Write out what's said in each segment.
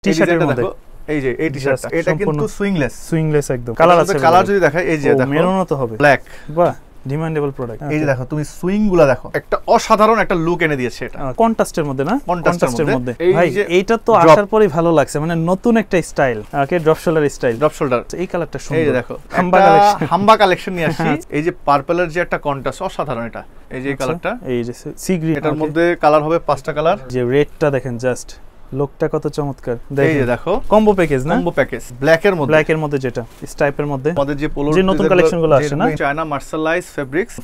টি-শার্টের মধ্যে এই যে এই টি-শার্টটা এটা কিন্তু সুইংলেস একদম কালার আছে কালার যদি দেখাই এই যে দেখো মেরুনও তো হবে ব্ল্যাক বাহ ডিমান্ডেবল প্রোডাক্ট এই যে দেখো তুমি সুইংগুলো দেখো একটা অসাধারণ একটা লুক এনে দিয়েছে এটা কন্ট্রাস্টের মধ্যে না কন্ট্রাস্টের মধ্যে ভাই যে এইটা তো আসার পরেই ভালো লাগছে মানে নতুন একটা স্টাইল ওকে drop shoulder style drop shoulder এই কালারটা সুন্দর এই যে দেখো হাম্বা কালেকশন নিয়ে আসছি এই যে পার্পলের যে একটা কন্ট্রাস্ট অসাধারণ এটা এই যে কালারটা এই যে সি গ্রিন এটার মধ্যে কালার হবে 5টা কালার যে রেডটা দেখেন জাস্ট লোকটা কত চমৎকার এই যে দেখো কম্বো প্যাকেজ না কম্বো প্যাকেজ ব্ল্যাক এর মধ্যে যেটা স্টাইপের মধ্যে আমাদের যে পোলো যে নতুন কালেকশন গুলো আসছে না চায়না মার্শালাইজ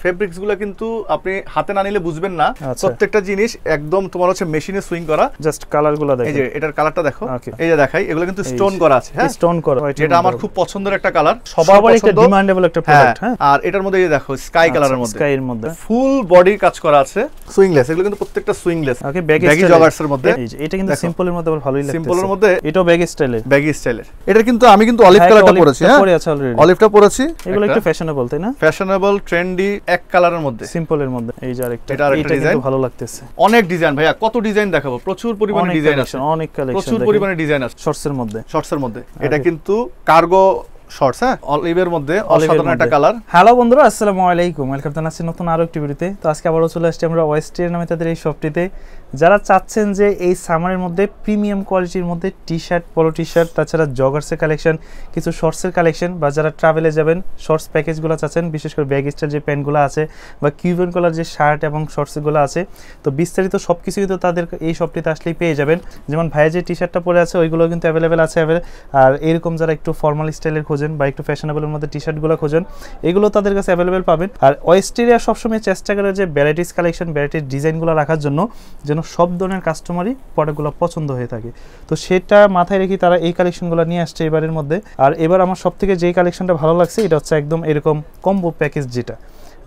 ফেব্রিক্স গুলো কিন্তু আপনি হাতে না নিলে বুঝবেন না প্রত্যেকটা জিনিস একদম তোমার হচ্ছে মেশিনে সুইং করা জাস্ট কালার গুলো দেখো এই যে এটার কালারটা দেখো এই যে দেখাই এগুলো কিন্তু স্টোন করা আছে হ্যাঁ স্টোন করা যেটা আমার খুব পছন্দের একটা কালার সবার একটা ডিমান্ডেবল একটা প্রোডাক্ট হ্যাঁ আর এটার মধ্যে এই দেখো স্কাই কালারের মধ্যে স্কাই এর মধ্যে ফুল বডি কাজ করা আছে সুইংলেস এগুলো কিন্তু প্রত্যেকটা সুইংলেস ওকে ব্যাগি জগার্স এর মধ্যে এই যে এটা কিন্তু সিম্পলের মধ্যে ভালোই লাগছে সিম্পলের মধ্যে এটাও ব্যাগি স্টাইলের এটা কিন্তু আমি কিন্তু অলিভ কালারটা পরেছি হ্যাঁ পরে আছে অলরেডি অলিভটা পরেছি এগুলো একটু ফ্যাশনেবল তাই না ফ্যাশনেবল ট্রেন্ডি এক কালারের মধ্যে সিম্পলের মধ্যে এই যে আরেকটা এটা কিন্তু ভালো লাগতেছে অনেক ডিজাইন ভাইয়া কত ডিজাইন দেখাবো প্রচুর পরিমাণে ডিজাইন আছে অনেক কালেকশন প্রচুর পরিমাণে ডিজাইন আছে শর্টসের মধ্যে এটা কিন্তু কার্গো শর্টস হ্যাঁ অলিভের মধ্যে অসাধারণ একটা কালার হ্যালো বন্ধুরা আসসালামু আলাইকুম ওয়েলকাম জানাচ্ছি নতুন আরো একটি ভিডিওতে তো আজকে আবারো চলে আসছি আমরা ওয়েস্টের নামে তাদের এই শপটিতে যারা চাচ্ছেন যে এই সামারের মধ্যে প্রিমিয়াম কোয়ালিটির মধ্যে টি-শার্ট পলো টি-শার্ট তাছাড়া জগার্সের কালেকশন কিছু শর্টসের কালেকশন বা যারা ট্রাভেলে যাবেন শর্টস প্যাকেজগুলো চাচ্ছেন বিশেষ করে ব্যাগ স্টাইল যে প্যান্টগুলো আছে বা কিউবেন কলার যে শার্ট এবং শর্টসগুলো আছে তো বিস্তারিত সব কিছুই তো তাদের এই শপটিতে আসলেই পেয়ে যাবেন যেমন ভাইয়া যে টি-শার্টটা পরে আছে ওইগুলো কিন্তু অ্যাভেলেবেল আছে আর এরকম যারা একটু ফর্মাল স্টাইলের খোঁজেন বা একটু ফ্যাশনেবলের মধ্যে টি-শার্টগুলো খোঁজেন এগুলো তাদের কাছে অ্যাভেলেবেল পাবেন আর ওয়েস্টেরিয়া সবসময় চেষ্টা করে যে ভ্যারাইটিস কালেকশন ভ্যারাইটিস ডিজাইনগুলো রাখার জন্য যেন সব ধরনের কাস্টমারই প্রোডাক্টগুলো পছন্দ হয়ে থাকে তো সেটা মাথায় রেখে তারা এই কালেকশনগুলো নিয়ে আসছে এবারের মধ্যে আর এবার আমার সব থেকে যেই কালেকশনটা ভালো লাগছে এটা হচ্ছে একদম এরকম কম্বো প্যাকেজ যেটা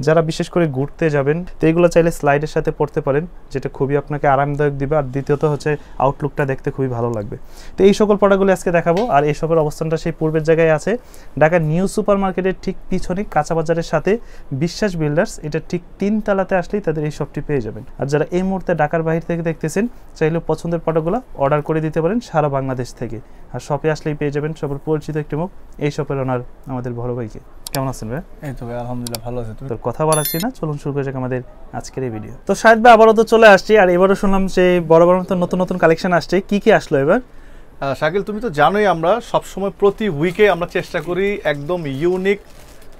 যারা বিশেষ করে ঘুরতে যাবেন তো এগুলো চাইলে স্লাইডের সাথে পড়তে পারেন যেটা খুবই আপনাকে আরামদায়ক দিবে আর দ্বিতীয়ত হচ্ছে আউটলুকটা দেখতে খুবই ভালো লাগবে তো এই সকল প্রোডাক্টগুলো আজকে দেখাবো আর এই সকল অবস্থানটা সেই পূর্বের জায়গায় আছে ঢাকা নিউ সুপার মার্কেটের ঠিক পিছনে কাঁচা বাজারের সাথে বিশ্বাস বিল্ডার্স এটা ঠিক 3 তলাতে আসলেই তাদের এই শপটি পেয়ে যাবেন আর যারা এই মুহূর্তে ঢাকার বাইরে থেকে দেখতেছেন চাইলে পছন্দের প্রোডাক্টগুলো অর্ডার করে দিতে পারেন সারা বাংলাদেশ থেকে আর শপে আসলেই পেয়ে যাবেন সবার পরিচিত একটি মুখ এই শপের ওনার আমাদের বড় ভাইকে কেমন আছেন ভাই? এই তো ভাই আলহামদুলিল্লাহ ভালো আছি। তোর কথা বাড়াচ্ছি না, চলুন শুরু করা যাক আমাদের আজকের এই ভিডিও। তো শাহিদ ভাই আবারও তো চলে আসছি আর এবারও শুনলাম যে বড় মতো নতুন নতুন কালেকশন আসছে, কি কি আসলো এবার? শাকিল তুমি তো জানোই আমরা সবসময় প্রতি উইকে আমরা চেষ্টা করি একদম ইউনিক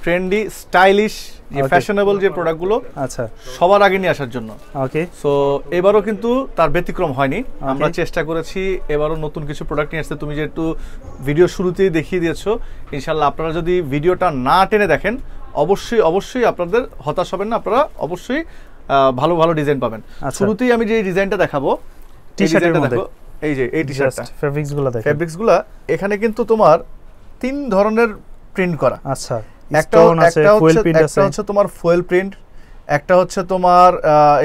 ট্রেন্ডি স্টাইলিশ যে ফ্যাশনেবল যে প্রোডাক্টগুলো আচ্ছা সবার আগে নিয়ে আসার জন্য। ওকে, সো এবারও কিন্তু তার ব্যতিক্রম হয়নি, আমরা চেষ্টা করেছি এবারও নতুন কিছু প্রোডাক্ট নিয়ে আসতে। তুমি যেহেতু ভিডিও শুরুতেই দেখিয়ে দিয়েছো, ইনশাল্লাহ আপনারা যদি ভিডিওটা না টেনে দেখেন অবশ্যই আপনাদের হতাশ হবেন না, আপনারা অবশ্যই ভালো ভালো ডিজাইন পাবেন। শুরুতেই আমি যে ডিজাইনটা দেখাবো টি-শার্টের মধ্যে, এই যে এই টি-শার্টটা ফেব্রিক্সগুলো এখানে কিন্তু তোমার 3 ধরনের প্রিন্ট করা। আচ্ছা, একটা হচ্ছে তোমার ফয়েল প্রিন্ট, একটা হচ্ছে তোমার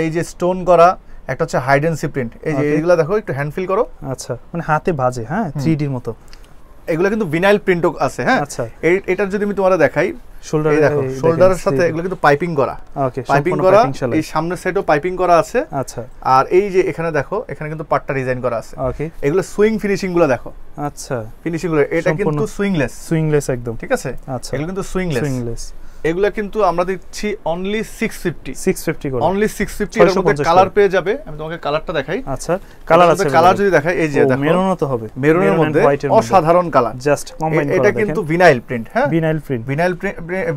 এই যে স্টোন করা, একটা হচ্ছে হাইড এন্ড সি প্রিন্ট। এই যে এইগুলা দেখো, একটু হ্যান্ড ফিল করো। আচ্ছা, মানে হাতে বাজে, হ্যাঁ 3D এর মতো। এগুলো কিন্তু ভিনাইল প্রিন্টও আছে, হ্যাঁ। আচ্ছা, এটার যদি আমি তোমারে দেখাই, শোল্ডারের সাথে এগুলো কিন্তু পাইপিং করা। ওকে, পাইপিং করা, এই সামনের সাইডেও পাইপিং করা আছে। আচ্ছা, আর এই যে এখানে দেখো, এখানে কিন্তু পাটটা ডিজাইন করা আছে। ওকে, এগুলো সুইং ফিনিশিং গুলো দেখো। আচ্ছা, ফিনিশিং গুলো এটা কিন্তু সুইংলেস একদম, ঠিক আছে। আচ্ছা, এগুলো কিন্তু সুইংলেস। এগুলা কিন্তু আমরা দিচ্ছি অনলি 650 করে, অনলি 650 এর মধ্যে কালার পেয়ে যাবে। আমি তোমাকে কালারটা দেখাই। আচ্ছা, কালার আছে, কালার যদি দেখাই, এই যে দেখো মেরুনও তো হবে, মেরুনের মধ্যে অসাধারণ কালার, জাস্ট কম্বাইন করা। এটা কিন্তু ভিনাইল প্রিন্ট, হ্যাঁ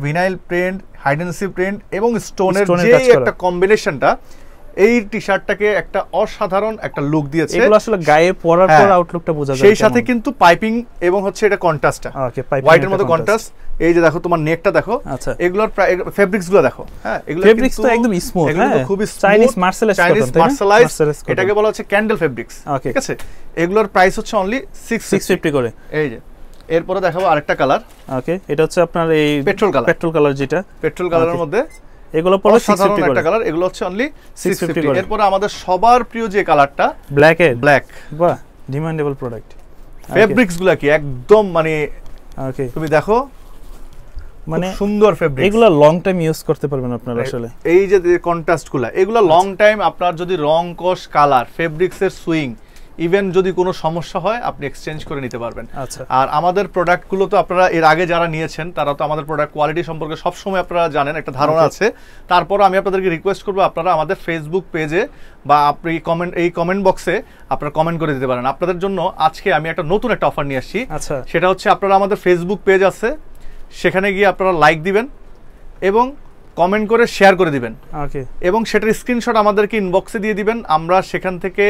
vinyl print, hide and seek print এবং স্টোনের যে একটা কম্বিনেশনটা এই টি-শার্টটাকে একটা অসাধারণ একটা লুক দিয়েছে। এগুলো আসলে গায়ে পরার পর আউটলুকটা বোঝা যায়। সেই সাথে কিন্তু পাইপিং এবং হচ্ছে এটা কন্ট্রাস্টটা, ওকে, হোয়াইটের মধ্যে কন্ট্রাস্ট। এই যে দেখো তোমার নেকটা দেখো। আচ্ছা, এগুলোর ফেব্রিক্স গুলো দেখো, হ্যাঁ এগুলো ফেব্রিক্স তো একদম স্মুথ, হ্যাঁ খুব চাইনিজ মার্সেলাইজ, এটাকে বলা হচ্ছে ক্যান্ডেল ফেব্রিক্স, ঠিক আছে। এগুলোর প্রাইস হচ্ছে অনলি 650 করে। এই যে এরপরে দেখাবো আরেকটা কালার। ওকে, এটা হচ্ছে আপনার এই পেট্রোল কালার, যেটা পেট্রোল কালারের মধ্যে এগুলো পরে 650 করে একটা কালার। এগুলো হচ্ছে অনলি 650 করে। এরপর আমাদের সবার প্রিয় যে কালারটা ব্ল্যাক, বাহ ডিমান্ডেবল প্রোডাক্ট। ফেব্রিক্স গুলো কি একদম মানে, ওকে তুমি দেখো, মানে সুন্দর ফেব্রিক। এগুলো লং টাইম ইউজ করতে পারবেন আপনারা। আসলে এই যে কন্ট্রাস্ট গুলো, এগুলো লং টাইম আপনার যদি রং কোশ কালার ফেব্রিক্স এর সুইং ইভেন যদি কোনো সমস্যা হয় আপনি এক্সচেঞ্জ করে নিতে পারবেন। আর আমাদের প্রোডাক্টগুলো তো আপনারা এর আগে যারা নিয়েছেন তারা তো আমাদের প্রোডাক্ট কোয়ালিটি সম্পর্কে সবসময় আপনারা জানেন, একটা ধারণা আছে। তারপর আমি আপনাদেরকে রিকোয়েস্ট করবো আপনারা আমাদের ফেসবুক পেজে বা আপনি কমেন্ট বক্সে আপনারা কমেন্ট করে দিতে পারেন। আপনাদের জন্য আজকে আমি একটা নতুন একটা অফার নিয়ে আসছি। সেটা হচ্ছে আপনারা আমাদের ফেসবুক পেজ আছে, সেখানে গিয়ে আপনারা লাইক দিবেন এবং কমেন্ট করে শেয়ার করে দিবেন এবং সেটার স্ক্রিনশট আমাদেরকে ইনবক্সে দিয়ে দিবেন। আমরা সেখান থেকে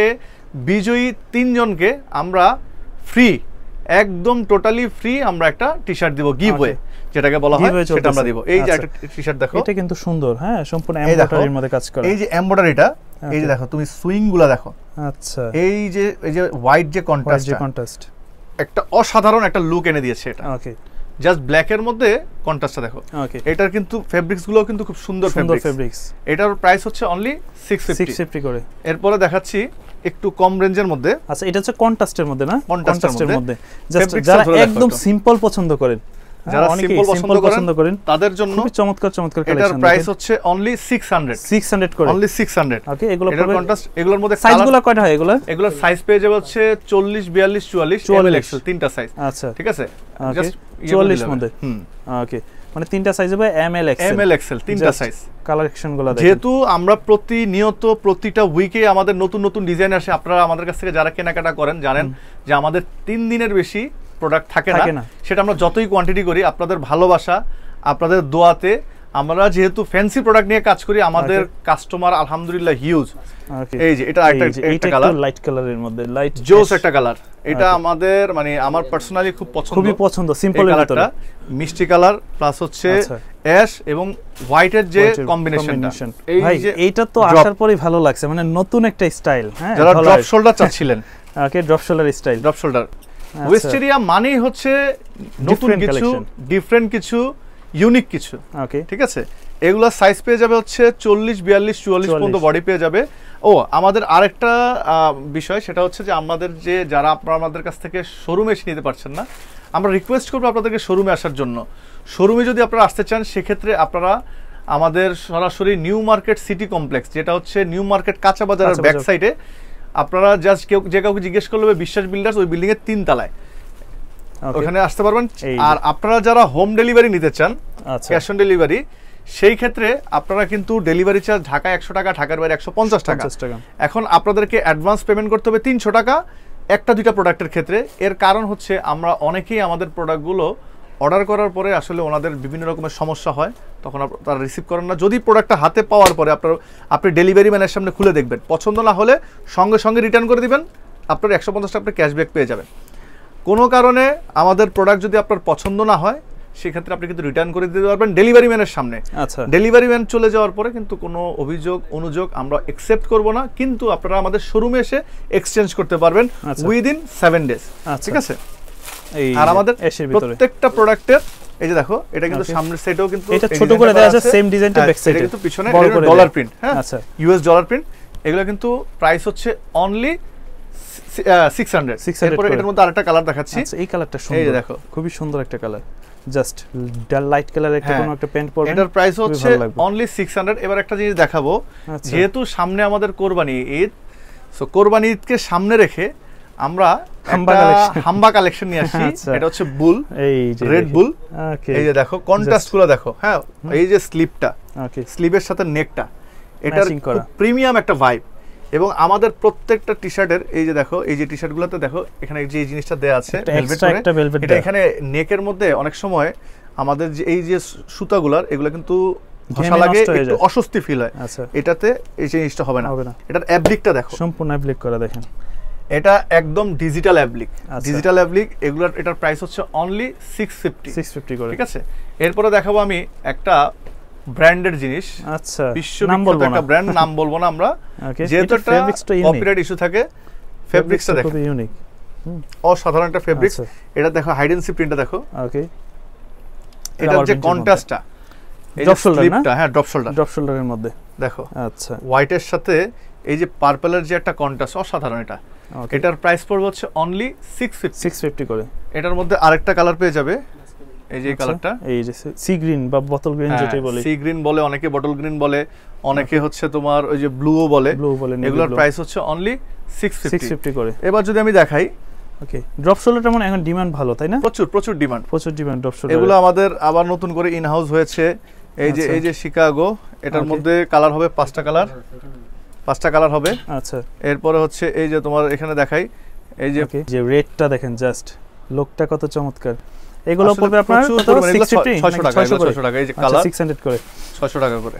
বিজয়ী 3 জনকে আমরা ফ্রি, একদম টোটালি ফ্রি আমরা একটা টি-শার্ট দিব, গিভওয়ে যেটাকে বলা হয়, সেটা আমরা দিব। এই যে একটা টি-শার্ট দেখো, এটা কিন্তু সুন্দর, হ্যাঁ সম্পূর্ণ এমব্রয়ডারির মধ্যে কাজ করা। এই যে এমব্রয়ডারিটা, এই যে দেখো তুমি সুইং গুলা দেখো। আচ্ছা, এই যে হোয়াইট যে কন্ট্রাস্ট, একটা অসাধারণ একটা লুক এনে দিয়েছে এটা। ওকে, জাস্ট ব্ল্যাক এর মধ্যে কন্ট্রাস্টটা দেখো। এটার কিন্তু ফেব্রিক্স গুলো কিন্তু খুব সুন্দর ফেব্রিক্স। এটার প্রাইস হচ্ছে অনলি 650 করে। এরপরে দেখাচ্ছি একটু কম রেঞ্জের মধ্যে। আচ্ছা, এটা হচ্ছে কন্ট্রাস্টের মধ্যে না? কন্ট্রাস্টের মধ্যে জাস্ট যারা একদম সিম্পল পছন্দ করেন, যারা সিম্পল পছন্দ করেন তাদের জন্য খুবই চমৎকার কালেকশন। এটার প্রাইস হচ্ছে অনলি 600 করে, অনলি 600। ওকে, এগুলো কন্ট্রাস্ট, এগুলোর মধ্যে সাইজগুলো কয়টা হয়? এগুলোর সাইজ পেয়ে যাবে হচ্ছে 40, 42, 44 XL, তিনটা সাইজ। আচ্ছা, ঠিক আছে, জাস্ট 44 মধ্যে। ওকে, মানে তিনটা সাইজ হবে, ML XL তিনটা সাইজ। কালেকশনগুলো দেখেন। যেহেতু আমরা প্রতিনিয়ত প্রতিটা উইকে আমাদের নতুন নতুন ডিজাইন আসে, আপনারা আমাদের কাছ থেকে যারা কেনাকাটা করেন জানেন যে আমাদের 3 দিনের বেশি প্রোডাক্ট থাকে না। সেটা আমরা যতই কোয়ান্টিটি করি, আপনাদের ভালোবাসা, আপনাদের দোয়াতে আমরা যেহেতু ফ্যান্সি প্রোডাক্ট নিয়ে কাজ করি, আমাদের কাস্টমার আলহামদুলিল্লাহ হিউজ। এই যে এটা একটা কালার, লাইট কালারের মধ্যে, লাইট জোস একটা কালার। এটা আমাদের মানে আমার পার্সোনালি খুবই পছন্দ। সিম্পল কালারটা মিষ্টি কালার প্লাস হচ্ছে অ্যাশ এবং হোয়াইটের যে কম্বিনেশনটা, এই যে এইটা তো আসার পরেই ভালো লাগছে, মানে নতুন একটা স্টাইল। হ্যাঁ, যারা ড্রপ শোল্ডার চাচ্ছিলেন, ওকে, ড্রপ শোল্ডার ওয়েস্টেরিয়া মানেই হচ্ছে নতুন কিছু, ডিফারেন্ট কিছু, ইউনিক কিছু। ওকে, ঠিক আছে। এগুলা সাইজ পেয়ে যাবে হচ্ছে 40, 42, 44 পর্যন্ত বডি পেয়ে যাবে। ও আমাদের আরেকটা বিষয়, সেটা হচ্ছে যে আমাদের যারা আপনারা আমাদের কাছ থেকে শোরুমে এসে নিতে পারছেন না, আমরা রিকোয়েস্ট করবো আপনাদেরকে শোরুমে আসার জন্য। শোরুমে যদি আপনারা আসতে চান, সেক্ষেত্রে আপনারা আমাদের সরাসরি নিউ মার্কেট সিটি কমপ্লেক্স, যেটা হচ্ছে নিউ মার্কেট কাঁচা বাজারের ব্যাক সাইডে, আপনারা জাস্ট যে কাউকে জিজ্ঞেস করলে বিশ্বাস বিল্ডার্স, ওই বিল্ডিং এর 3 তলায়, ওখানে আসতে পারবেন। আর আপনারা যারা হোম ডেলিভারি নিতে চান, ক্যাশ অন ডেলিভারি, সেই ক্ষেত্রে আপনারা কিন্তু ডেলিভারি চার্জ ঢাকা 100 টাকা, ঢাকার বাইরে 150 টাকা। এখন আপনাদেরকে অ্যাডভান্স পেমেন্ট করতে হবে 300 টাকা একটা দুইটা প্রোডাক্টের ক্ষেত্রে। এর কারণ হচ্ছে আমরা অনেকেই আমাদের প্রোডাক্টগুলো অর্ডার করার পরে আসলে ওনাদের বিভিন্ন রকমের সমস্যা হয়, তখন তারা রিসিভ করেন না। যদি প্রোডাক্টটা হাতে পাওয়ার পরে আপনি ডেলিভারি ম্যানের সামনে খুলে দেখবেন, পছন্দ না হলে সঙ্গে সঙ্গে রিটার্ন করে দিবেন, আপনার 150 টাকা ক্যাশব্যাক পেয়ে যাবেন। কোনো কারণে আমাদের প্রোডাক্ট যদি আপনার পছন্দ না হয়, সেক্ষেত্রে আপনি কিন্তু রিটার্ন করে দিতে পারবেন ডেলিভারি ম্যানের সামনে। আচ্ছা, ডেলিভারি ম্যান চলে যাওয়ার পরে কিন্তু কোনো অনুযোগ আমরা অ্যাকসেপ্ট করব না, কিন্তু আপনারা আমাদের শোরুমে এসে এক্সচেঞ্জ করতে পারবেন উইদিন 7 ডেজ। ঠিক আছে। আর আমাদের প্রত্যেকটা প্রোডাক্টের এই যে দেখো, এটা কিন্তু সামনের সাইডেও কিন্তু এটা ছোট করে দেওয়া আছে, সেম ডিজাইনটা ব্যাক সাইডে, কিন্তু পিছনে ডলার প্রিন্ট। হ্যাঁ, আচ্ছা, ইউএস ডলার প্রিন্ট। এগুলো কিন্তু প্রাইস হচ্ছে অনলি 600। এরপর এটার মধ্যে আরেকটা কালার দেখাচ্ছি। আচ্ছা, এই কালারটা সুন্দর, এই দেখো, খুবই সুন্দর একটা কালার, জাস্ট লাইট কালারের একটা কোনো একটা প্যান্ট পরবেন। এটার প্রাইস হচ্ছে অনলি 600। এবার একটা জিনিস দেখাবো, যেহেতু সামনে আমাদের কোরবানি ঈদ, সো কোরবানি ঈদকে সামনে রেখে আমরা হাম্বা কালেকশন নিয়ে আসছি। এটা হচ্ছে বুল, এই যে রেড বুল। এই যে দেখো কন্ট্রাস্ট গুলো দেখো। হ্যাঁ, এই যে স্লিপটা, স্লিভের সাথে নেকটা, এটার প্রিমিয়াম একটা ভাইব। এবং আমাদের প্রত্যেকটা টি-শার্টের এই যে দেখো, এই যে টি-শার্টগুলোতে দেখো এখানে যে জিনিসটা দেয়া আছে ভেলভেট, এটা এখানে নেকের মধ্যে অনেক সময় আমাদের যে এই যে সুতাগুলার, এগুলো কিন্তু ঘষা লাগে, একটু অস্বস্তি ফিল হয়। এটাতে এই জিনিসটা হবে না। এটার অ্যাপ্লিকটা দেখো, সম্পূর্ণ অ্যাপ্লিক করা, দেখেন এটা একদম ডিজিটাল অ্যাপ্লিক। ডিজিটাল অ্যাপ্লিক এগুলোর এটার প্রাইস হচ্ছে অনলি 650 করে। ঠিক আছে। এরপরে দেখাবো আমি একটা ব্র্যান্ডের জিনিস। আচ্ছা, বিশ্ববিখ্যাত একটা ব্র্যান্ড, নাম বলবো না আমরা, যেহেতু একটা কপিরাইট ইস্যু থাকে। ফেব্রিক্সটা দেখো, খুবই ইউনিক, অসাধারণ একটা ফেব্রিক্স। এটা দেখো, হাইড এন্ড সিক প্রিন্টটা দেখো। ওকে, এটা যে কন্ট্রাস্টটা, এই যে স্লিপটা, হ্যাঁ, ড্রপ শোল্ডারের মধ্যে দেখো। আচ্ছা, হোয়াইটের সাথে এই যে পার্পলের যে একটা কন্ট্রাস্ট, অসাধারণ এটা। এটার প্রাইস পড়বে হচ্ছে অনলি 650 করে। এটার মধ্যে আরেকটা কালার পেয়ে যাবে, এই যে কালারটা, এই যে সি গ্রিন বা বটল গ্রিন যেটাই বলে, সি গ্রিন বলে অনেকে, বটল গ্রিন বলে অনেকে হচ্ছে তোমার ওই যে ব্লুও বলে, এগুলোর প্রাইস হচ্ছে অনলি 650 করে। এবার যদি আমি দেখাই, ওকে, ড্রপ শোল্ডারটা মানে এখন ডিমান্ড ভালো, তাই না? প্রচুর ডিমান্ড ড্রপ শোল্ডার। এগুলো আমাদের আবার নতুন করে ইন হাউস হয়েছে। এই যে শিকাগো, এটার মধ্যে কালার হবে 5টা কালার হবে। আচ্ছা, এরপরে হচ্ছে এই যে তোমার এখানে দেখাই, এই যে রেডটা দেখেন, জাস্ট লোকটা কত চমৎকার। এগুলো পড়বে আপনার 600 টাকা। এই যে কালার 600 করে, 600 টাকা করে।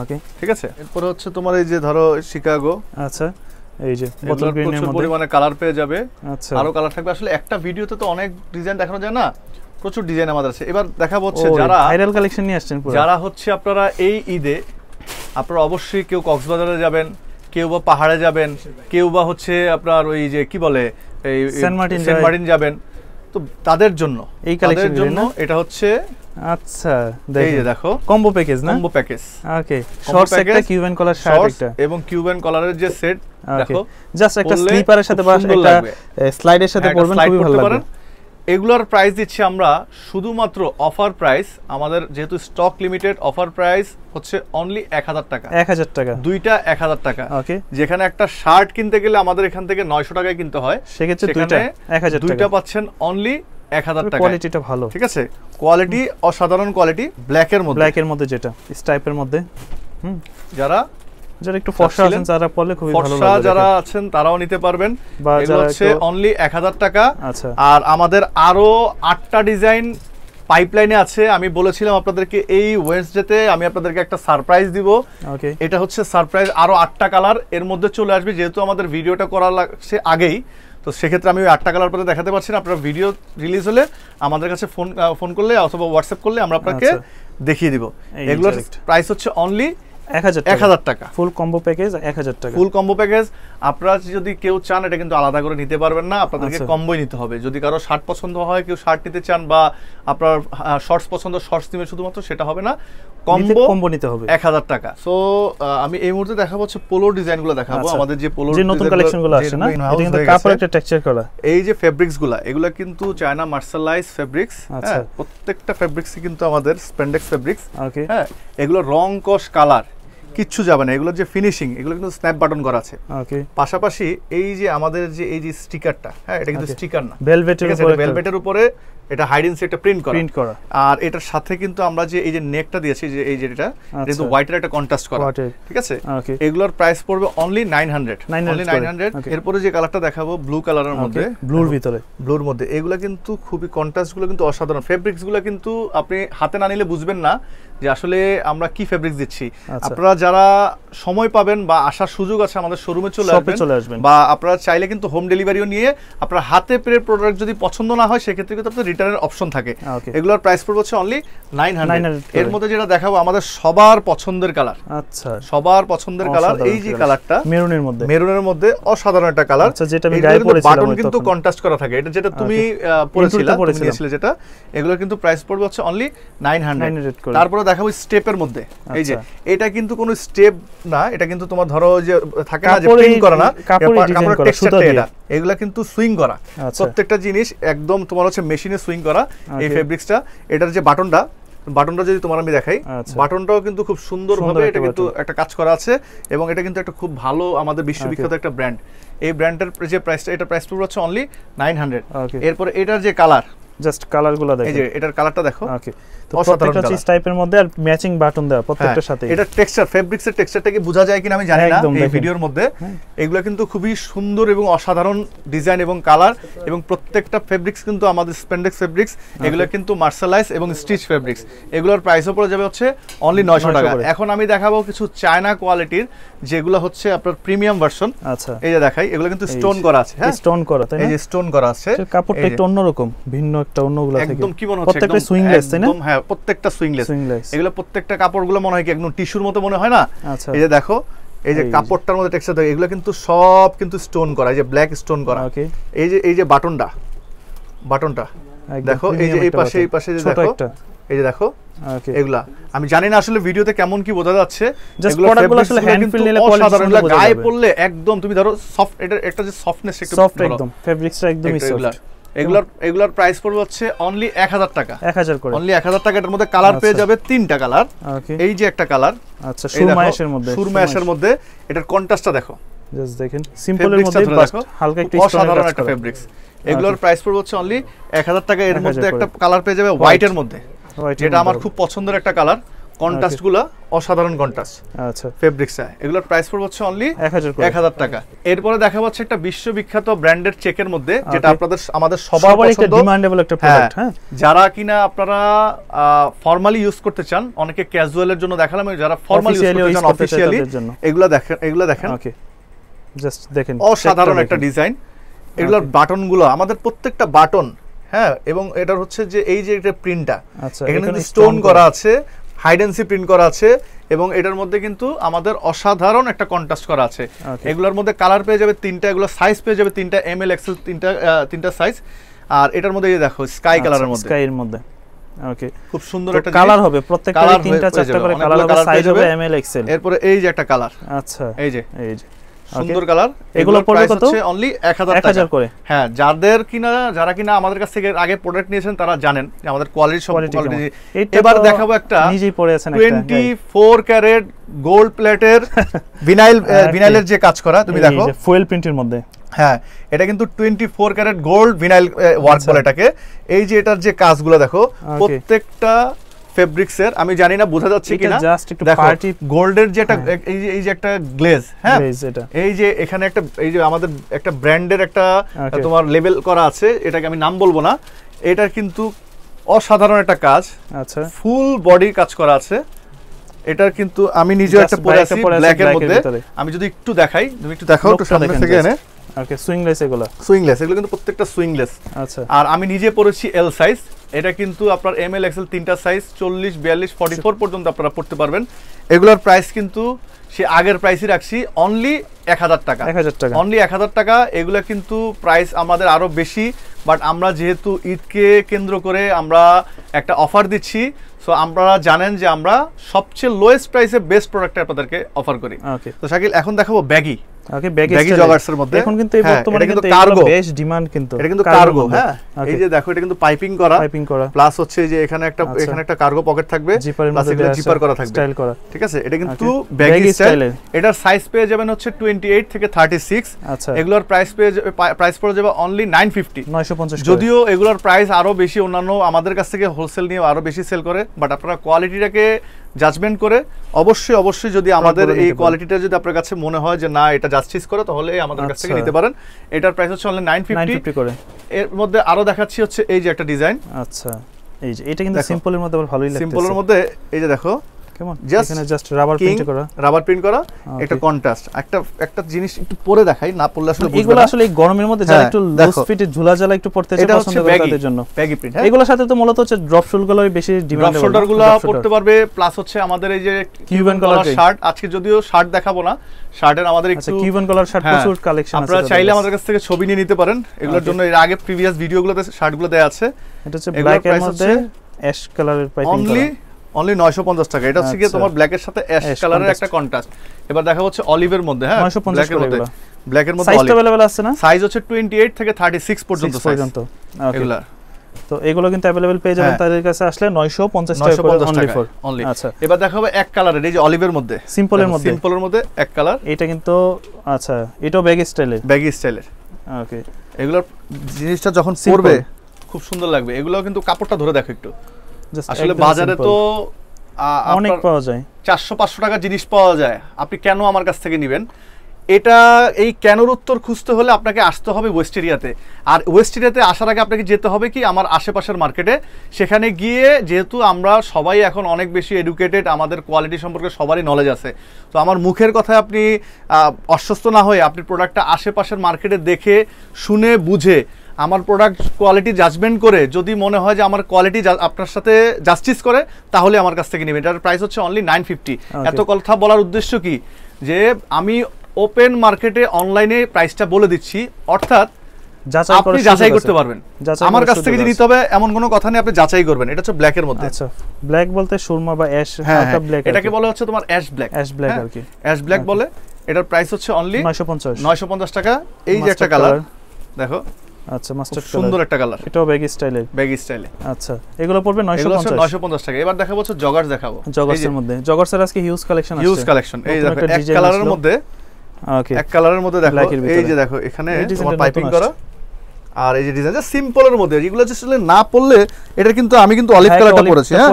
ওকে, ঠিক আছে। এরপরে হচ্ছে তোমার এই যে ধরো শিকাগো, আচ্ছা, এই যে বোতল গ্রিনের মধ্যে পরিমাণে কালার পেয়ে যাবে। আচ্ছা, আরো কালার থাকবে। আসলে একটা ভিডিওতে তো অনেক ডিজাইন দেখানো যায় না, প্রচুর ডিজাইন আমাদের আছে। এবার দেখাবো হচ্ছে যারা ভাইরাল কালেকশন নিয়ে আসছেন পুরো, যারা হচ্ছে আপনারা এই ঈদে আপনারা অবশ্যই কেউ কক্সবাজারে যাবেন, কেউ বা পাহাড়ে যাবেন, কেউ বা হচ্ছে আপনার ওই যে কি বলে এই সেন্ট মার্টিন যাবেন, তো তাদের জন্য এই কালেকশন জন্য এটা হচ্ছে। আচ্ছা, এই যে দেখো কম্বো প্যাকেজ না, কম্বো প্যাকেজ। ওকে, শর্ট একটা কিউবেন কলার শার্ট একটা এবং কিউবেন কলারের যে সেট দেখো, জাস্ট একটা স্লিপারের সাথে বা একটা স্লাইডের সাথে পরবেন, খুবই ভালো লাগবে। এগুলোর প্রাইস দিচ্ছি আমরা শুধুমাত্র অফার প্রাইস, আমাদের যেহেতু স্টক লিমিটেড, অফার প্রাইস হচ্ছে অনলি 1000 টাকা। 1000 টাকা, দুইটা 1000 টাকা। ওকে, যেখানে একটা শার্ট কিনতে গেলে আমাদের এখান থেকে 900 টাকায় কিনতে হয়, সেক্ষেত্রে দুইটা 1000 টাকা, দুইটা পাচ্ছেন অনলি 1000 টাকা। কোয়ালিটিটা ভালো, ঠিক আছে, কোয়ালিটি অসাধারণ কোয়ালিটি। ব্ল্যাকের মধ্যে যেটা স্ট্রাইপের মধ্যে, যারা একটু ফর্সা আছেন তারা পড়লে খুবই ভালো লাগবে, ফর্সা যারা আছেন তারাও নিতে পারবেন। এগুলো হচ্ছে অনলি 1000 টাকা। আচ্ছা, আর আমাদের আরো 8টা ডিজাইন পাইপলাইনে আছে। আমি বলেছিলাম আপনাদেরকে এই ওয়েডনেসডেতে আমি আপনাদেরকে একটা সারপ্রাইজ দিব। ওকে, এটা হচ্ছে সারপ্রাইজ, আরো 8টা কালার এর মধ্যে চলে আসবে। যেহেতু আমাদের ভিডিওটা করা লাগছে আগেই, তো সেক্ষেত্রে আমি ওই 8টা কালার পরে দেখাতে পারছি না। আপনারা ভিডিও রিলিজ হলে আমাদের কাছে ফোন করলে অথবা হোয়াটসঅ্যাপ করলে আমরা আপনাকে দেখিয়ে দিব। এগুলোর প্রাইস হচ্ছে অনলি 1000 টাকা। ফুল কম্বো প্যাকেজ 1000 টাকা। ফুল কম্বো প্যাকেজ আপনারা যদি কেউ চান এটা কিন্তু আলাদা করে নিতে পারবেন না, আপনাদেরকে কম্বোই নিতে হবে। যদি কারো শার্ট পছন্দ হয়, কেউ শার্ট নিতে চান, বা আপনার শর্টস পছন্দ, শর্টস নিবে শুধুমাত্র, সেটা হবে না, কম্বো নিতে হবে 1000 টাকা। সো আমি এই মুহূর্তে দেখাবো হচ্ছে পোলো ডিজাইনগুলো দেখাবো। আমাদের যে পোলো যে নতুন কালেকশনগুলো আসছে না, এটা কিন্তু কাপড় একটা টেক্সচার করা। এই যে ফেব্রিক্সগুলো, এগুলো কিন্তু চায়না মার্শালাইজ ফেব্রিক্স। আচ্ছা, প্রত্যেকটা ফেব্রিক্সই কিন্তু আমাদের স্পেন্ডেক্স ফেব্রিক্স। ওকে, হ্যাঁ, এগুলো রং কস কালার কিচ্ছু যাবে না। এগুলো যে ফিনিশিং, এগুলো কিন্তু স্ন্যাপ বাটন করা আছে। ওকে, পাশাপাশি এই যে আমাদের যে এই যে স্টিকারটা, হ্যাঁ, এটা কিন্তু স্টিকার না, ভেলভেটের উপরে এটা হাইডেন্স একটা প্রিন্ট করা। আর এটার সাথে কিন্তু আমরা যে এই যে নেকটা দিয়েছি, যে এই যে এটা কিন্তু হোয়াইটের একটা কন্ট্রাস্ট করা, ঠিক আছে। এগুলোর প্রাইস পড়বে অনলি 900। এরপরে যে কালারটা দেখাবো ব্লু কালারের মধ্যে, ব্লুর মধ্যে, এগুলা কিন্তু খুবই কন্ট্রাস্ট গুলো কিন্তু অসাধারণ। ফেব্রিক্স গুলো কিন্তু আপনি হাতে না নিলে বুঝবেন না যে আসলে আমরা কি ফেব্রিক্স দিচ্ছি। আপনারা যারা সময় পাবেন বা আসার সুযোগ আছে, আমাদের শোরুমে চলে আসবেন, বা আপনারা চাইলে কিন্তু হোম ডেলিভারিও নিয়ে আপনার হাতে পেয়ে প্রোডাক্ট যদি পছন্দ না হয়, সেক্ষেত্রে কিন্তু আপনার রিটার্নের অপশন থাকে। এগুলোর প্রাইস পড়বে হচ্ছে অনলি 900। এর মধ্যে যেটা দেখাবো আমাদের সবার পছন্দের কালার। আচ্ছা, সবার পছন্দের কালার এই যে কালারটা, মেরুনের মধ্যে অসাধারণ একটা কালার। আচ্ছা, যেটা আমি গায়ে পরেছিলাম, বাটন কিন্তু কন্ট্রাস্ট করা থাকে। এটা যেটা তুমি পরেছিলে, যেটা, এগুলোর কিন্তু প্রাইস পড়বে হচ্ছে অনলি 900। তারপরে দেখাবো স্টেপের মধ্যে। এই যে এটা কিন্তু কোনো স্টেপ না, এটা কিন্তু তোমার ধরো যে থাকে না যে প্রিন্ট করা না, কাপড়ের টেক্সচারটা এটা, এগুলা কিন্তু সুইং করা। প্রত্যেকটা জিনিস একদম তোমার হচ্ছে মেশিনে সুইং করা। এই ফেব্রিক্সটা, এটার যে বাটনটা যদি তোমার আমি দেখাই, বাটনটাও কিন্তু খুব সুন্দরভাবে এটা কিন্তু একটা কাজ করা আছে, এবং এটা কিন্তু একটা খুব ভালো আমাদের বিশ্ববিখ্যাত একটা ব্র্যান্ড। এই ব্র্যান্ডের যে প্রাইসটা, এটা প্রাইস পড়বে হচ্ছে অনলি 900। এরপর এটার যে কালার, জাস্ট কালারগুলো দেখো, এই যে এটার কালারটা দেখো। ওকে, তো প্রত্যেকটা চিজ টাইপের মধ্যে আর ম্যাচিং বাটন দেওয়া প্রত্যেকটার সাথে। এটা টেক্সচার, ফেব্রিক্সের টেক্সচারটাকে বোঝা যায় কিনা আমি জানি না এই ভিডিওর মধ্যে। এগুলো কিন্তু খুবই সুন্দর এবং অসাধারণ ডিজাইন এবং কালার, এবং প্রত্যেকটা ফেব্রিক্স কিন্তু আমাদের স্পেন্ডেক্স ফেব্রিক্স। এগুলো কিন্তু মার্শালাইজ এবং স্টিচ ফেব্রিক্স। এগুলোর প্রাইসও পড়ে যাবে হচ্ছে অনলি 900 টাকা। এখন আমি দেখাবো কিছু চায়না কোয়ালিটির, যেগুলো হচ্ছে আপনার প্রিমিয়াম ভার্সন। আচ্ছা, এই যে দেখাই, এগুলো কিন্তু স্টোন করা আছে। হ্যাঁ, স্টোন করা, তাই না? এই যে স্টোন করা আছে, কাপড়টা একটু অন্যরকম, ভিন্ন একটা অন্যগুলো থেকে একদম কি মনে হচ্ছে, প্রত্যেকটা সুইংলেস, তাই না? হ্যাঁ, প্রত্যেকটা সুইংলেস। এগুলো প্রত্যেকটা কাপড়গুলো মনে হয় কি একদম টিস্যুর মতো মনে হয় না? এই যে দেখো, এই যে কাপড়টার মধ্যে টেক্সচার থাকে, এগুলো কিন্তু সব কিন্তু স্টোন করা, এই যে ব্ল্যাক স্টোন করা। এই যে বাটনটা দেখো, এই যে এই পাশে যে দেখো, এই যে দেখো, এগুলা আমি জানি না আসলে ভিডিওতে কেমন কি বোঝা যাচ্ছে। এগুলো প্রোডাক্টগুলো আসলে হ্যান্ড ফিল নিলে অসাধারণ, গায়ে পড়লে একদম তুমি ধরো সফট, এটা একটা যে সফটনেস একটু সফট, একদম ফেব্রিক্সটা একদমই সফট। এগুলার প্রাইস পড়বে হচ্ছে অনলি 1000 টাকা, 1000 করে, অনলি 1000 টাকা। এটার মধ্যে কালার পেয়ে যাবে 3টা কালার। এই যে একটা কালার, আচ্ছা সুরমায়েশের মধ্যে, সুরমায়েশের মধ্যে এটার কন্ট্রাস্টটা দেখো, জাস্ট দেখেন সিম্পলের মধ্যে হালকা একটু অসাধারণ একটা ফেব্রিক্স। এগুলোর প্রাইস পড়বে হচ্ছে অনলি 1000 টাকা। এর মধ্যে একটা কালার পেয়ে যাবে হোয়াইটের মধ্যে, যেটা আমার খুব পছন্দের একটা কালার, কন্ট্রাস্টগুলো অসাধারণ কন্ট্রাস্ট। আচ্ছা ফেব্রিক্সটা, এগুলোর প্রাইস পড়বে হচ্ছে অনলি 1000 টাকা। এরপরে দেখা যাচ্ছে একটা বিশ্ববিখ্যাত ব্র্যান্ডের চেকের মধ্যে, যেটা আমাদের সবার একটা ডিমান্ডেবল একটা প্রোডাক্ট। হ্যাঁ, যারা কিনা আপনারা ফর্মালি ইউজ করতে চান, অনেকে ক্যাজুয়ালের জন্য দেখালাম, যারা ফর্মালি ইউজ করতে চান অফিশিয়ালি, এগুলা দেখেন, ওকে জাস্ট দেখেন অসাধারণ একটা ডিজাইন। এগুলোর বাটনগুলো, আমাদের প্রত্যেকটা বাটন, হ্যাঁ, এবং এটার হচ্ছে যে এই যে এটা প্রিন্টটা, এখানে কিন্তু স্টোন করা আছে, হাইডেন্সি প্রিন্ট করা আছে, এবং এটার মধ্যে কিন্তু আমাদের অসাধারণ একটা কন্ট্রাস্ট করা আছে। এগুলোর মধ্যে কালার পেয়ে যাবে 3টা, এগুলো সাইজ পেয়ে যাবে 3টা, এমএল এক্সেল 3টা সাইজ। আর এটার মধ্যে এই দেখো স্কাই কালারের মধ্যে, স্কাইয়ের মধ্যে, ওকে খুব সুন্দর একটা কালার হবে, প্রত্যেকটা 3টা 4টা করে কালার হবে, সাইজ হবে এমএল এক্সেল। এরপরে এই যে একটা কালার, আচ্ছা এই যে সুন্দর কালার, এগুলো পড়বে কত? হচ্ছে অনলি 1000 করে। হ্যাঁ, যারা কিনা আমাদের কাছ থেকে আগে প্রোডাক্ট নিয়েছেন তারা জানেন যে আমাদের কোয়ালিটি সব কোয়ালিটি। এবার দেখাবো একটা নিজেই পড়ে আছেন, 24 ক্যারেট গোল্ড প্লেটের ভিনাইলের যে কাজ করা, তুমি দেখো ফয়েল প্রিন্টের মধ্যে। হ্যাঁ, এটা কিন্তু 24 ক্যারেট গোল্ড ভিনাইল ওয়ার্ক বলে এটাকে। এই যে এটার যে কাজগুলো দেখো, প্রত্যেকটা ফেব্রিক্সের, আমি জানি না বোঝা যাচ্ছে কিনা, দেখো গোল্ডের যে একটা এই যে একটা গ্লেজ, হ্যাঁ এই যে এখানে একটা এই যে আমাদের একটা ব্র্যান্ডের একটা তোমার লেবেল করা আছে, এটাকে আমি নাম বলবো না, এটার কিন্তু অসাধারণ একটা কাজ। আচ্ছা, ফুল বডি কাজ করা আছে এটার, কিন্তু আমি নিজেও একটা পরে আছি ব্ল্যাক এর মধ্যে। আমি যদি একটু দেখাই, তুমি একটু দেখাও একটু সামনে থেকে এনে। ওকে, সুইংলেস, এগুলো কিন্তু প্রত্যেকটা সুইংলেস। আচ্ছা, আর আমি নিজে পরেছি এল সাইজ। এটা কিন্তু আপনার এমএল এক্সেল 3টা সাইজ 40, 42, 44 পর্যন্ত আপনারা পড়তে পারবেন। এগুলোর প্রাইস কিন্তু সে আগের প্রাইসই রাখছি, অনলি 1000 টাকা, অনলি 1000 টাকা। এগুলো কিন্তু প্রাইস আমাদের আরো বেশি, বাট আমরা যেহেতু ঈদকে কেন্দ্র করে আমরা একটা অফার দিচ্ছি, সো আপনারা জানেন যে আমরা সবচেয়ে লোয়েস্ট প্রাইসে বেস্ট প্রোডাক্ট আপনাদেরকে অফার করি। তো শাকিল, এখন দেখাবো ব্যাগি। ওকে, ব্যাগি জগার্স এর মধ্যে এখন কিন্তু এই বর্তমানে কিন্তু কার্গো বেশ ডিমান্ড, কিন্তু এটা কিন্তু কার্গো। হ্যাঁ, এই যে দেখো, এটা কিন্তু পাইপিং করা, প্লাস হচ্ছে যে এখানে একটা কার্গো পকেট থাকবে, প্লাস এগুলো জিপার করা থাকবে, স্টাইল করা। ঠিক আছে, এটা কিন্তু ব্যাগি স্টাইল। এটার সাইজ পেয়ে যাবেন হচ্ছে 28 থেকে 36। আচ্ছা, এগুলোর প্রাইস পড়ে যাবে অনলি 950। যদিও এগুলোর প্রাইস আরো বেশি, অন্যান্য আমাদের কাছ থেকে হোলসেল নিয়ে আরো বেশি সেল করে, বাট আপনারা কোয়ালিটিটাকে জাজমেন্ট করে অবশ্যই যদি আমাদের এই কোয়ালিটিটা যদি আপনার কাছে মনে হয় যে না এটা জাস্টিস করে, তাহলে আমাদের কাছ থেকে নিতে পারেন। এটার প্রাইস হচ্ছে অনলি 950 করে। এর মধ্যে আরো দেখাচ্ছি হচ্ছে এই যে একটা ডিজাইন। আচ্ছা, এই যে এটা কিন্তু সিম্পলের মধ্যে ভালোই লাগছে। সিম্পলের মধ্যে এই যে দেখো কেমন, এখানে জাস্ট রাবার প্রিন্ট করা একটা কন্ট্রাস্ট। একটা জিনিস একটু পরে দেখাই, না পড়লে আসলে বুঝবেন না। এগুলো আসলে এই গরমের মধ্যে যারা একটু লুজ ফিটে ঝুলা ঝালা একটু পড়তে চায় পছন্দ করে তাদের জন্য ব্যাগি প্রিন্ট। এগুলোর সাথে তো মূলত হচ্ছে ড্রপ শোল্ডারগুলোই বেশি ডিমান্ড, ড্রপ শোল্ডারগুলো পড়তে পারবে, প্লাস হচ্ছে আমাদের এই যে কিউবান কলার শার্ট। আজকে যদিও শার্ট দেখাবো না, শার্টের আমাদের একটু কিউবান কলার শার্ট প্রচুর কালেকশন আছে, আপনারা চাইলে আমাদের কাছ থেকে ছবি নিয়ে নিতে পারেন। এগুলোর জন্য এর আগে প্রিভিয়াস ভিডিওগুলোতে শার্টগুলো দেয়া আছে। এটা হচ্ছে ব্ল্যাক এর মধ্যে অ্যাশ কালারের পাইপিং করা, অনলি 950 টাকা। এটা হচ্ছে কি তোমার ব্ল্যাকের সাথে অ্যাশ কালারের একটা কন্ট্রাস্ট। এবার দেখা হচ্ছে অলিভের মধ্যে, হ্যাঁ 950 করে এগুলো, ব্ল্যাকের মধ্যে সাইজ अवेलेबल আছে না, সাইজ হচ্ছে 28 থেকে 36 পর্যন্ত সাইজ। এগুলা তো এগুলো কিন্তু अवेलेबल পেয়ে যাবেন তাদের কাছে আসলে 950 টাকা করে অনলি। আচ্ছা, এবার দেখাবো এক কালারের, এই যে অলিভের মধ্যে, সিম্পলের মধ্যে এক কালার। এটা কিন্তু আচ্ছা, এটাও ব্যাগি স্টাইলের। ওকে, এগুলোর জিনিসটা যখন পরবে খুব সুন্দর লাগবে। এগুলো কিন্তু কাপড়টা ধরে দেখো একটু, আসলে বাজারে তো অনেক পাওয়া যায়, 400-500 টাকা জিনিস পাওয়া যায়। আপনি কেন আমার কাছ থেকে নেবেন? এটা এই কেনর উত্তর খুঁজতে হলে আপনাকে আসতে হবে ওয়েস্ট এরিয়াতে। আর ওয়েস্ট এরিয়াতে আসার আগে আপনাকে যেতে হবে কি আমার আশেপাশের মার্কেটে। সেখানে গিয়ে যেহেতু আমরা সবাই এখন অনেক বেশি এডুকেটেড, আমাদের কোয়ালিটি সম্পর্কে সবারই নলেজ আছে, তো আমার মুখের কথায় আপনি অস্বস্ত না হয়ে আপনি প্রোডাক্টটা আশেপাশের মার্কেটে দেখে শুনে বুঝে আমার প্রোডাক্ট কোয়ালিটি জাজমেন্ট করে যদি মনে হয় যে আমার কোয়ালিটি আপনার সাথে জাস্টিস করে, তাহলে আমার কাছ থেকে নেবেন। এটার প্রাইস হচ্ছে অনলি 950। এত কথা বলার উদ্দেশ্য কি, যে আমি ওপেন মার্কেটে অনলাইনে প্রাইসটা বলে দিচ্ছি, অর্থাৎ আপনি যাচাই করতে পারবেন। আমার কাছ থেকে যে নিতে হবে এমন কোনো কথা নেই, আপনি যাচাই করবেন। এটা হচ্ছে ব্ল্যাকের মধ্যে। আচ্ছা, ব্ল্যাক বলতে সুরমা বা অ্যাশ, হালকা ব্ল্যাক, এটাকে বলা হচ্ছে তোমার অ্যাশ ব্ল্যাক আর কি, অ্যাশ ব্ল্যাক বলে। এটার প্রাইস হচ্ছে অনলি 950 টাকা। এই যে একটা কালার দেখো, আচ্ছা মাস্টার কালার, সুন্দর একটা কালার, এটাও ব্যাগি স্টাইলে। আচ্ছা এগুলো পড়বে 950 টাকা। এবার দেখাবো হচ্ছে জগার্স দেখাবো। জগার্সের মধ্যে, জগার্সের আজকে হিউজ কালেকশন আছে, হিউজ কালেকশন। এই দেখো এক কালারের মধ্যে, ওকে এক কালারের মধ্যে দেখো, এই যে দেখো এখানে তোমার পাইপিং করা, আর এই যে ডিজাইন সিম্পলের মধ্যে, যেগুলো আসলে না পড়লে, এটা কিন্তু আমি কিন্তু অলিভ কালারটা পরেছি, হ্যাঁ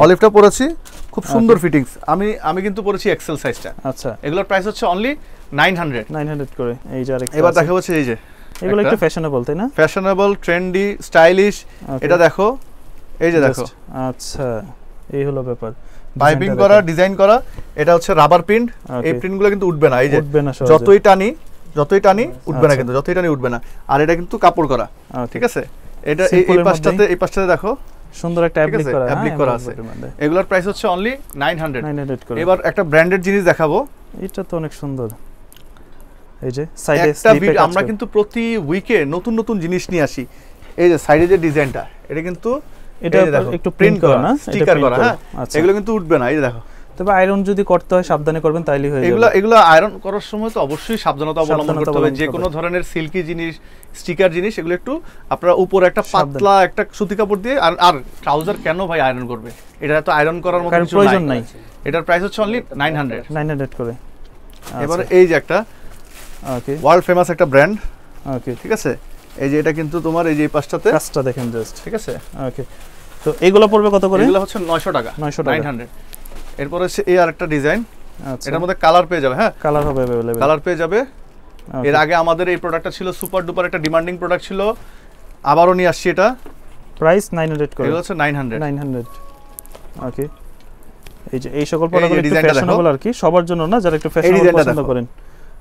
অলিভটা পরেছি, খুব সুন্দর ফিটিংস। আমি কিন্তু পরেছি এক্সেল সাইজটা। আচ্ছা এগুলোর প্রাইস হচ্ছে অনলি 900 করে। এই যে আরেকটা এবার দেখা হচ্ছে, এই যে এগুলো একটু ফ্যাশনেবল তাই না, ফ্যাশনেবল, ট্রেন্ডি, স্টাইলিশ। এটা দেখো, এই যে দেখো, আচ্ছা এই হলো ব্যাপার, পাইপিং করা, ডিজাইন করা। এটা হচ্ছে রাবার প্রিন্ট, এই প্রিন্টগুলো কিন্তু উঠবে না, এই যে যতই টানি উঠবে না, কিন্তু যতই টানি উঠবে না। আর এটা কিন্তু কাপড় করা, ঠিক আছে। এটা এই পাশটাতে দেখো সুন্দর একটা অ্যাপ্লিক করা আছে। এগুলোর প্রাইস হচ্ছে অনলি 900 করে। এবার একটা ব্র্যান্ডেড জিনিস দেখাবো, এটা তো অনেক সুন্দর। এই যে সাইডে আমরা কিন্তু প্রতি উইকে নতুন নতুন জিনিস নিয়ে আসি। এই যে সাইডে যে ডিজাইনটা, এটা কিন্তু এটা একটু প্রিন্ট করা না, স্টিকার করা, হ্যাঁ এগুলো কিন্তু উঠবে না। এই যে দেখো, তবে আয়রন যদি করতে হয় সাবধানে করবেন, তাইলে হয়ে যাবে। এগুলো আয়রন করার সময় তো অবশ্যই সাবধানতা অবলম্বন করতে হবে। যে কোনো ধরনের সিল্কি জিনিস, স্টিকার জিনিস, এগুলো একটু আপনারা উপরে একটা পাতলা একটা সুতি কাপড় দিয়ে, আর ট্রাউজার কেন ভাই আয়রন করবে, এটা তো আয়রন করার মতো কিছু প্রয়োজন নাই। এটার প্রাইস হচ্ছে অনলি 900 করে। এবারে এই যে একটা ওকে ওয়ার্ল্ড ফেমাস একটা ব্র্যান্ড, ওকে ঠিক আছে। এই যে এটা কিন্তু তোমার এই যে পাশটাতে কাজটা দেখেন জাস্ট, ঠিক আছে। ওকে তো এগুলো পড়বে কত করে? এগুলো হচ্ছে 900 টাকা। 900। এরপর হচ্ছে এই আরেকটা ডিজাইন, এটার মধ্যে কালার পেয়ে যাবে, হ্যাঁ কালার হবে अवेलेबल, কালার পেয়ে যাবে। এর আগে আমাদের এই প্রোডাক্টটা ছিল সুপার ডুপার একটা ডিমান্ডিং প্রোডাক্ট ছিল, আবারও নিয়ে আসছি। এটা প্রাইস 900 করে। এগুলো হচ্ছে 900। ওকে এই যে এই সকল প্রোডাক্টগুলো একটু ফ্যাশনেবল আর কি, সবার জন্য না, যারা একটু ফ্যাশনেবল পছন্দ করেন,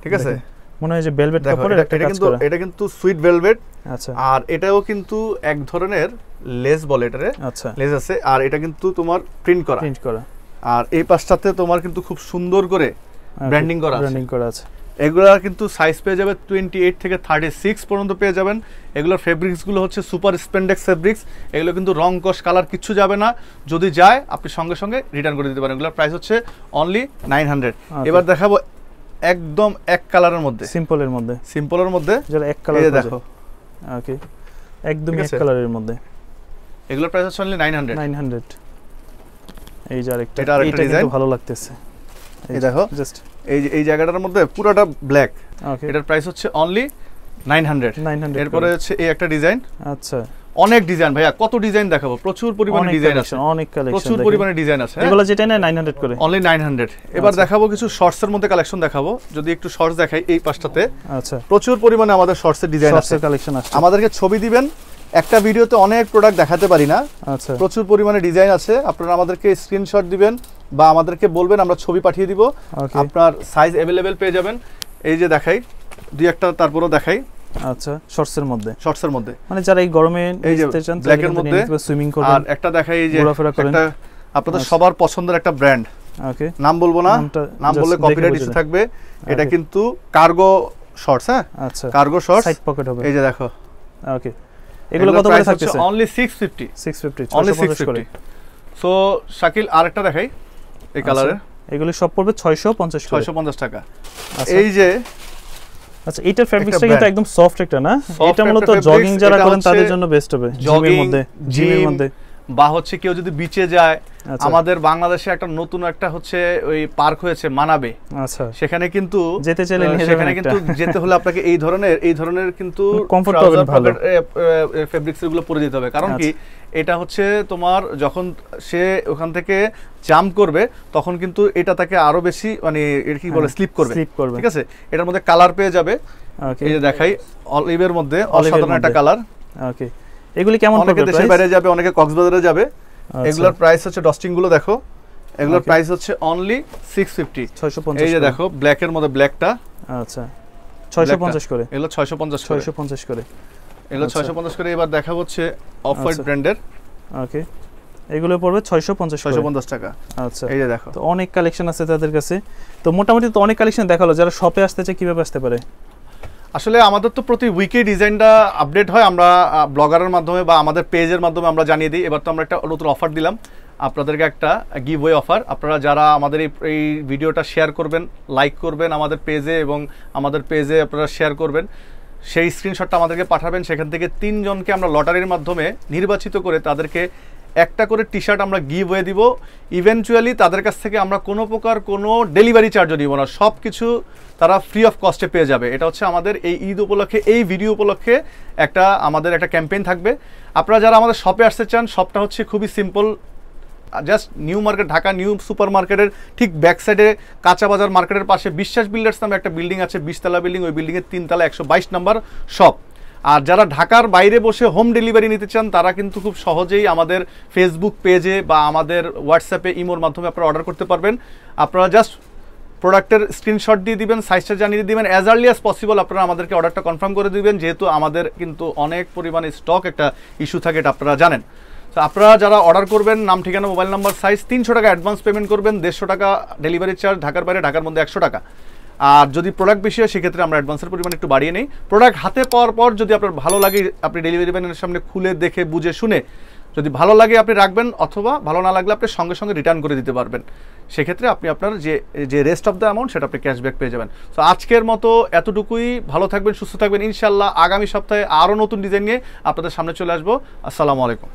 ঠিক আছে। মনে হয় যে ভেলভেট কাপড়ের একটা কাজ করা, এটা কিন্তু সুইট ভেলভেট। আচ্ছা, আর এটাও কিন্তু এক ধরনের লেস বলে এটারে, আচ্ছা লেস আছে। আর এটা কিন্তু তোমার প্রিন্ট করা, আর এই পাশটাতে তোমার কিন্তু খুব সুন্দর করে ব্র্যান্ডিং করা আছে। এগুলা কিন্তু সাইজ পেয়ে যাবে 28 থেকে 36 পর্যন্ত পেয়ে যাবেন। এগুলোর ফেব্রিক্স গুলো হচ্ছে সুপার স্পেন্ডেক্স ফেব্রিক্স। এগুলো কিন্তু রং কস কালার কিচ্ছু যাবে না, যদি যায় আপনি সঙ্গে সঙ্গে রিটার্ন করে দিতে পারেন। এগুলোর প্রাইস হচ্ছে অনলি 900। এবার দেখাবো একদম এক কালারের মধ্যে, সিম্পলের মধ্যে যারা এক কালার দেখো, ওকে একদম এক কালারের মধ্যে। এগুলোর প্রাইস হচ্ছে অনলি 900। এই যে আরেকটা, এটা কিন্তু ভালো লাগতেছে। এই দেখো জাস্ট এই জায়গাটার মধ্যে পুরোটা ব্ল্যাক, এটার প্রাইস হচ্ছে অনলি 900। এরপরে হচ্ছে এই একটা ডিজাইন, আচ্ছা অনেক ডিজাইন ভাইয়া, কত ডিজাইন দেখাবো, প্রচুর পরিমাণে ডিজাইন আছে, অনেক কালেকশন, প্রচুর পরিমাণে ডিজাইন আছে। এগুলো যেটা নেয় 900 করে, অনলি 900। এবার দেখাবো কিছু শর্টস এর মধ্যে কালেকশন দেখাবো। যদি একটু শর্টস দেখাই এই পাশটাতে, আচ্ছা প্রচুর পরিমাণে আমাদের শর্টস এর ডিজাইন আছে, কালেকশন আছে। আমাদেরকে ছবি দিবেন, একটা ভিডিওতে অনেক প্রোডাক্ট দেখাতে পারি না, আচ্ছা প্রচুর পরিমাণে ডিজাইন আছে। আপনারা আমাদেরকে স্ক্রিনশট দিবেন বা আমাদেরকে বলবেন, আমরা ছবি পাঠিয়ে দিব, আপনার সাইজ अवेलेबल পেয়ে যাবেন। এই যে দেখাই দুই একটা, তারপরও দেখাই, আচ্ছা শর্টসের মধ্যে মানে যারা এই গরমে নিতে চান ব্ল্যাকের মধ্যে সুইমিং করবেন। আর একটা দেখাই, এই যে একটা আপনাদের সবার পছন্দের একটা ব্র্যান্ড, ওকে নাম বলবো না, নাম বললে কপিরাইট ইস্যু থাকবে। এটা কিন্তু কার্গো শর্টস, হ্যাঁ আচ্ছা কার্গো শর্টস, সাইড পকেট হবে। এই যে দেখো, ওকে এগুলো কত করে থাকতেছে? Only 650 only 650। সো শাকিল আরেকটা দেখাই এই কালারে, এগুলো সব পড়বে 650 টাকা। এই যে আচ্ছা এটার ফেব্রিক্সটা কিন্তু একদম সফট একটা না, এটা মূলত জগিং যারা করেন তাদের জন্য বেস্ট হবে, জিমের মধ্যে বা হচ্ছে কেউ যদি বিচে যায়। আমাদের বাংলাদেশে একটা নতুন একটা হচ্ছে ওই পার্ক হয়েছে মানাবে, আচ্ছা সেখানে কিন্তু যেতে চাইলে সেখানে কিন্তু যেতে হলে আপনাকে এই ধরনের কিন্তু কমফোর্টেবল ভালো ফেব্রিক্স গুলো পরে যেতে হবে। কারণ কি এটা হচ্ছে তোমার যখন সে ওখান থেকে জাম্প করবে তখন কিন্তু এটা তাকে আরো বেশি মানে এর কি বলে স্লিপ করবে, ঠিক আছে। এটার মধ্যে কালার পেয়ে যাবে, এই যে দেখাই অলিভের মধ্যে অসাধারণ একটা কালার। ওকে এগুলি কেমন পড়বে? অনেকে দেশের বাইরে যাবে, অনেকে কক্সবাজারে যাবে। এগুলোর প্রাইস হচ্ছে ডস্টিং গুলো দেখো, এগুলোর প্রাইস হচ্ছে অনলি 650। এই যে দেখো ব্ল্যাকের মধ্যে ব্ল্যাকটা, আচ্ছা 650 করে। এগুলো 650 করে। এগুলো 650 করে। এবার দেখা হচ্ছে অফ হোয়াইট ব্র্যান্ডের, ওকে এগুলো পড়বে 650 টাকা। আচ্ছা এই যে দেখো, তো অনেক কালেকশন আছে তাদের কাছে। তো মোটামুটি তো অনেক কালেকশন দেখালো, যারা শপে আসতে চায় কিভাবে আসতে পারে? আসলে আমাদের তো প্রতি উইকে ডিজাইনটা আপডেট হয়, আমরা ব্লগারের মাধ্যমে বা আমাদের পেজের মাধ্যমে আমরা জানিয়ে দিই। এবার তো আমরা একটা নতুন অফার দিলাম আপনাদেরকে, একটা গিভওয়ে অফার। আপনারা যারা আমাদের এই ভিডিওটা শেয়ার করবেন, লাইক করবেন আমাদের পেজে এবং আমাদের পেজে আপনারা শেয়ার করবেন, সেই স্ক্রিনশটটা আমাদেরকে পাঠাবেন। সেখান থেকে 3 জনকে আমরা লটারির মাধ্যমে নির্বাচিত করে তাদেরকে একটা করে টি শার্ট আমরা গিভ ওয়ে দিব। ইভেনচুয়ালি তাদের কাছ থেকে আমরা কোনো প্রকার কোনো ডেলিভারি চার্জও দিব না, সব কিছু তারা ফ্রি অফ কস্টে পেয়ে যাবে। এটা হচ্ছে আমাদের এই ঈদ উপলক্ষে, এই ভিডিও উপলক্ষে আমাদের একটা ক্যাম্পেইন থাকবে। আপনারা যারা আমাদের শপে আসতে চান, শপটা হচ্ছে খুবই simple, just new market, Dhaka new super মার্কেটের ঠিক ব্যাক সাইডে কাঁচা বাজার মার্কেটের পাশে বিশ্বাস বিল্ডার্স নামে একটা বিল্ডিং আছে, 20 তলা বিল্ডিং। ওই বিল্ডিংয়ের 3 তলা 122 নম্বর শপ। আর যারা ঢাকার বাইরে বসে হোম ডেলিভারি নিতে চান তারা কিন্তু খুব সহজেই আমাদের ফেসবুক পেজে বা আমাদের হোয়াটসঅ্যাপে, ইমোর মাধ্যমে আপনারা অর্ডার করতে পারবেন। আপনারা জাস্ট প্রোডাক্টের স্ক্রিনশট দিয়ে দিবেন, সাইজটা জানিয়ে দিবেন, অ্যাজ আর্লি অ্যাজ পসিবল আপনারা আমাদেরকে অর্ডারটা কনফার্ম করে দিবেন, যেহেতু আমাদের কিন্তু অনেক পরিমাণে স্টক একটা ইস্যু থাকে, এটা আপনারা জানেন। তো আপনারা যারা অর্ডার করবেন, নাম, ঠিকানা, মোবাইল নাম্বার, সাইজ, 300 টাকা অ্যাডভান্স পেমেন্ট করবেন, 150 টাকা ডেলিভারি চার্জ, ঢাকার বাইরে, ঢাকার মধ্যে 100 টাকা। আর যদি প্রোডাক্ট বেশি হয় সেক্ষেত্রে আমরা অ্যাডভান্সের পরিমাণ একটু বাড়িয়ে নেই। প্রোডাক্ট হাতে পাওয়ার পর যদি আপনার ভালো লাগে, আপনি ডেলিভারি ম্যানের সামনে খুলে দেখে বুঝে শুনে যদি ভালো লাগে আপনি রাখবেন, অথবা ভালো না লাগলে আপনি সঙ্গে সঙ্গে রিটার্ন করে দিতে পারবেন। সেক্ষেত্রে আপনি আপনার যে রেস্ট অফ দ্য অ্যামাউন্ট সেটা আপনি ক্যাশব্যাক পেয়ে যাবেন। তো আজকের মতো এতটুকুই। ভালো থাকবেন, সুস্থ থাকবেন। ইনশাল্লাহ আগামী সপ্তাহে আরও নতুন ডিজাইন নিয়ে আপনাদের সামনে চলে আসবো। আসসালামু আলাইকুম।